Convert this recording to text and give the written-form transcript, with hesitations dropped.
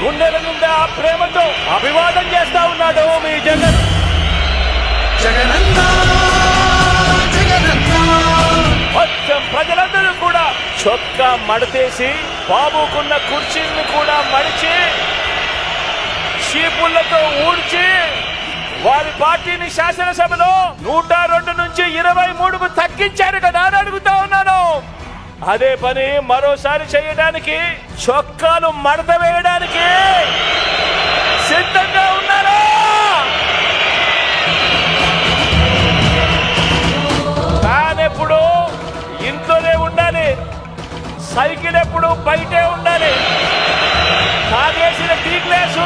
గుండెల నిండా ప్రేమతో అభివాదం చేస్తా ఉన్నాడు మీ జగన్. మొత్తం ప్రజలందరూ కూడా చొక్కా మడతేసి బాబుకున్న కుర్చీలను కూడా మడిచి చీపుళ్లతో ఊడ్చి వారి పార్టీని శాసనసభలో 102 నుంచి 23కు తగ్గించారు కదా అని అడుగుతా ఉన్నాను. అదే పని మరోసారి చేయడానికి చొక్కాలు మడత వేయడానికి సిద్ధంగా ఉన్నారా? ఫ్యాన్ ఎప్పుడు ఇంట్లోనే ఉండాలి, సైకిల్ ఎప్పుడు బయటే ఉండాలి, తాగేసిన టీ గ్లాసు